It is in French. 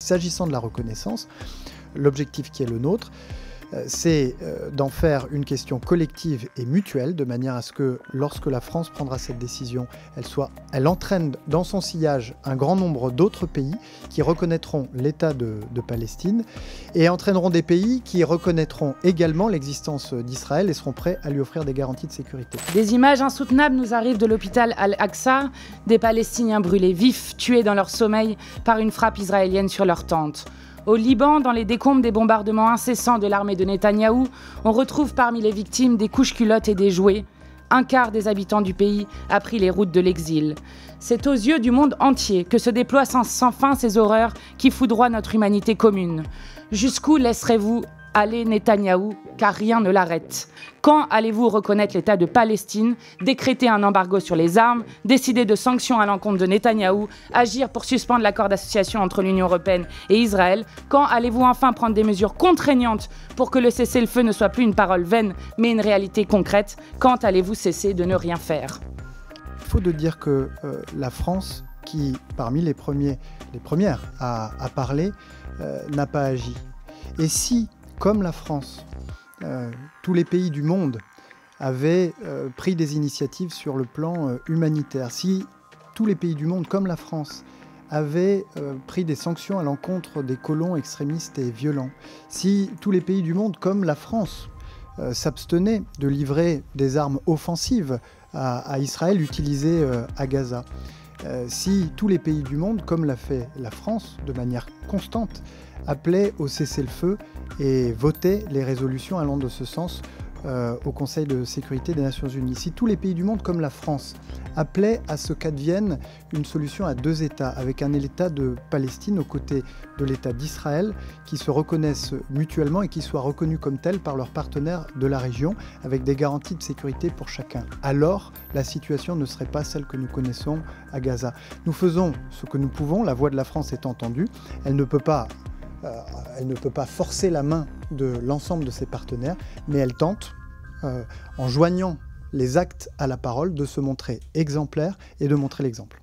S'agissant de la reconnaissance, l'objectif qui est le nôtre, c'est d'en faire une question collective et mutuelle, de manière à ce que lorsque la France prendra cette décision, elle entraîne dans son sillage un grand nombre d'autres pays qui reconnaîtront l'État de Palestine et entraîneront des pays qui reconnaîtront également l'existence d'Israël et seront prêts à lui offrir des garanties de sécurité. Des images insoutenables nous arrivent de l'hôpital Al-Aqsa, des Palestiniens brûlés vifs, tués dans leur sommeil par une frappe israélienne sur leur tente. Au Liban, dans les décombres des bombardements incessants de l'armée de Netanyahou, on retrouve parmi les victimes des couches-culottes et des jouets. Un quart des habitants du pays a pris les routes de l'exil. C'est aux yeux du monde entier que se déploient sans fin ces horreurs qui foudroient notre humanité commune. Jusqu'où laisserez-vous aller Netanyahou, car rien ne l'arrête? Quand allez-vous reconnaître l'État de Palestine, décréter un embargo sur les armes, décider de sanctions à l'encontre de Netanyahou, agir pour suspendre l'accord d'association entre l'Union européenne et Israël? Quand allez-vous enfin prendre des mesures contraignantes pour que le cessez-le-feu ne soit plus une parole vaine, mais une réalité concrète? Quand allez-vous cesser de ne rien faire? Il faut de dire que la France, qui parmi les premières à parler, n'a pas agi. Et si, comme la France, tous les pays du monde avaient pris des initiatives sur le plan humanitaire, si tous les pays du monde, comme la France, avaient pris des sanctions à l'encontre des colons extrémistes et violents, si tous les pays du monde, comme la France, s'abstenaient de livrer des armes offensives à Israël utilisées à Gaza, si tous les pays du monde, comme l'a fait la France de manière constante, appelaient au cessez-le-feu et votaient les résolutions allant de ce sens au Conseil de sécurité des Nations Unies. Si tous les pays du monde, comme la France, appelaient à ce qu'advienne une solution à deux États, avec un État de Palestine aux côtés de l'État d'Israël, qui se reconnaissent mutuellement et qui soient reconnus comme tels par leurs partenaires de la région, avec des garanties de sécurité pour chacun, alors la situation ne serait pas celle que nous connaissons à Gaza. Nous faisons ce que nous pouvons, la voix de la France est entendue, elle ne peut pas forcer la main de l'ensemble de ses partenaires, mais elle tente, en joignant les actes à la parole, de se montrer exemplaire et de montrer l'exemple.